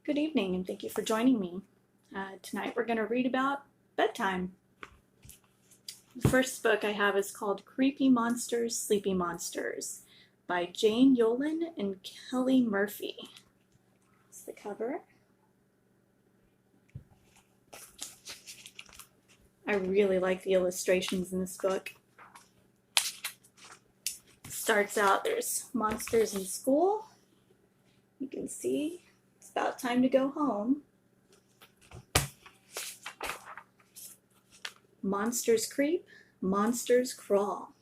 Good evening, and thank you for joining me. Tonight we're going to read about bedtime. The first book I have is called Creepy Monsters, Sleepy Monsters by Jane Yolen and Kelly Murphy. That's the cover. I really like the illustrations in this book. It starts out, there's monsters in school. You can see it's about time to go home. Monsters creep, monsters crawl.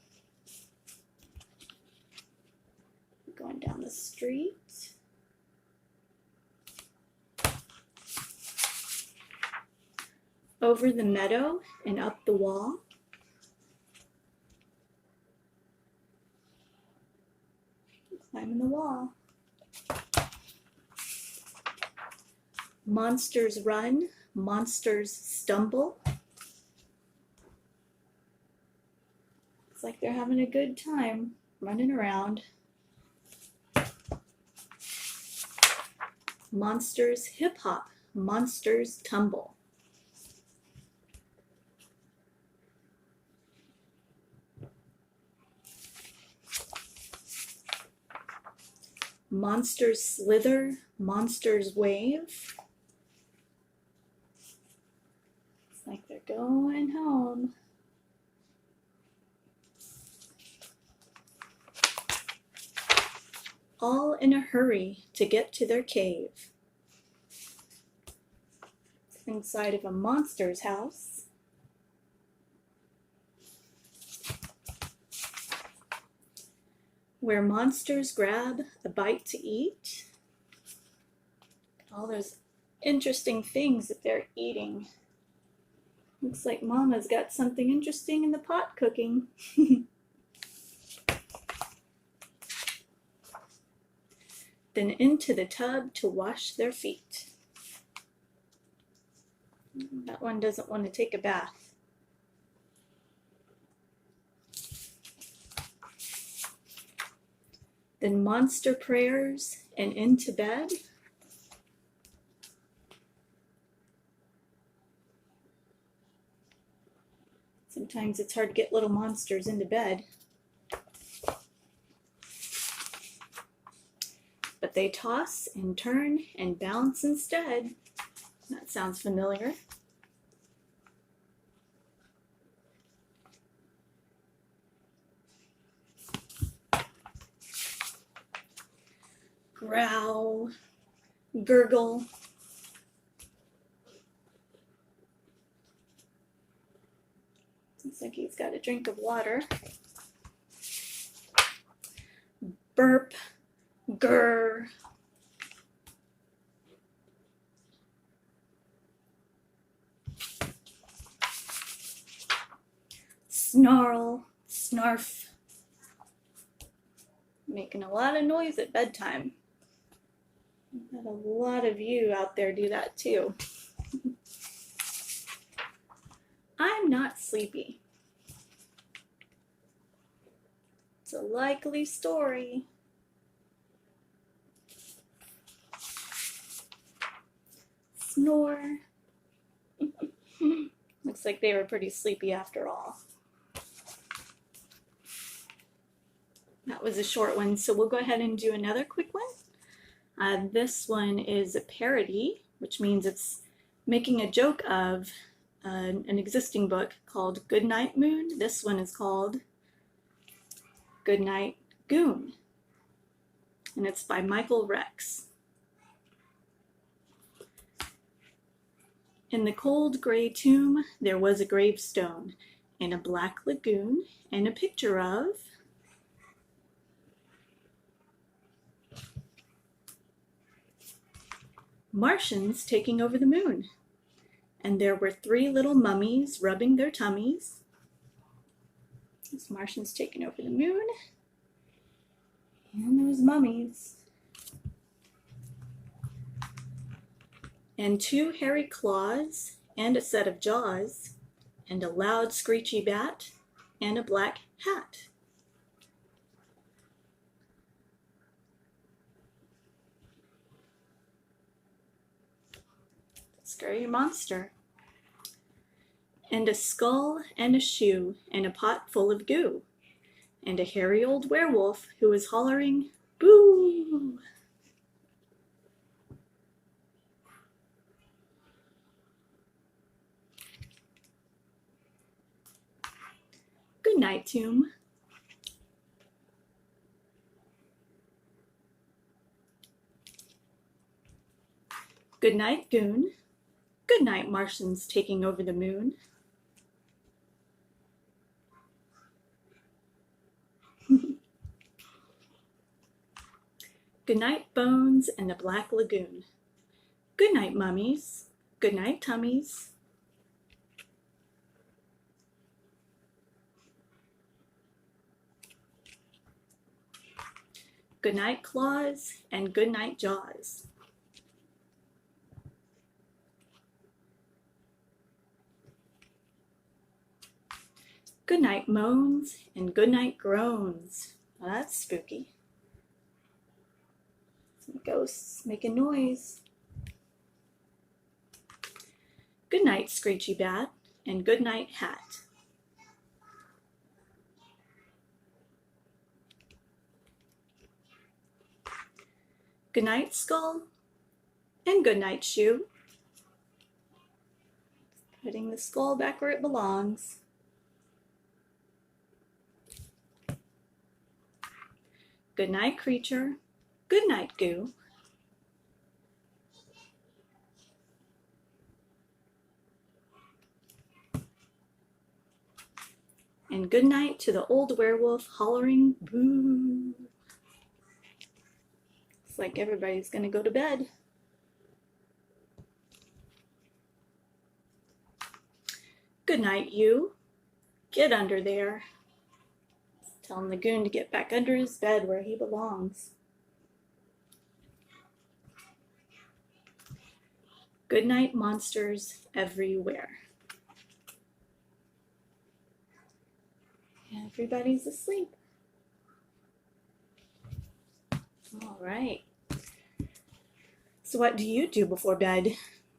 Going down the street. Over the meadow and up the wall. Climbing the wall. Monsters run, monsters stumble. Looks like they're having a good time running around. Monsters hip hop, monsters tumble. Monsters slither, monsters wave. Looks like they're going home. All in a hurry to get to their cave. It's inside of a monster's house. Where monsters grab a bite to eat. All those interesting things that they're eating. Looks like Mama's got something interesting in the pot cooking. Then into the tub to wash their feet. That one doesn't want to take a bath. Then monster prayers and into bed. Sometimes it's hard to get little monsters into bed. But they toss and turn and bounce instead. That sounds familiar. Growl, gurgle. Looks like he's got a drink of water. Burp, grr. Snarl, snarf. Making a lot of noise at bedtime. Got a lot of you out there do that too. I'm not sleepy. It's a likely story. Snore. Looks like they were pretty sleepy after all. That was a short one, so we'll go ahead and do another quick one. This one is a parody, which means it's making a joke of an existing book called Goodnight Moon. This one is called Goodnight, Goon, and it's by Michael Rex. In the cold gray tomb, there was a gravestone and a black lagoon and a picture of Martians taking over the moon. And there were 3 little mummies rubbing their tummies. Those Martians taking over the moon. And those mummies. And 2 hairy claws, and a set of jaws, and a loud screechy bat, and a black hat. Scary monster. And a skull and a shoe and a pot full of goo. And a hairy old werewolf who was hollering, boo! Good night, tomb. Good night, Goon. Good night, Martians taking over the moon. Good night, Bones and the Black Lagoon. Good night, mummies. Good night, tummies. Good night, claws, and good night, jaws. Good night, moans, and good night, groans. Well, that's spooky. Some ghosts making noise. Good night, Screechy Bat, and good night, Hat. Good night, Skull, and good night, Shoe. Putting the skull back where it belongs. Good night, Creature. Good night, Goo. And good night to the old werewolf hollering boo. It's like everybody's gonna go to bed. Good night, you. Get under there. Telling the Goon to get back under his bed where he belongs. Good night, monsters everywhere. Everybody's asleep. All right. So what do you do before bed?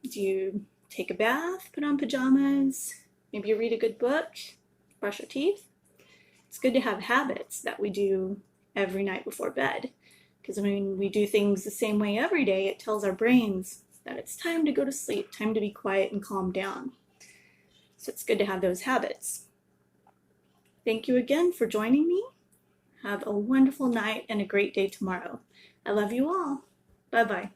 Do you take a bath, put on pajamas, maybe you read a good book, brush your teeth? It's good to have habits that we do every night before bed, because when we do things the same way every day, it tells our brains that it's time to go to sleep, time to be quiet and calm down. So it's good to have those habits. Thank you again for joining me. Have a wonderful night and a great day tomorrow. I love you all. Bye-bye.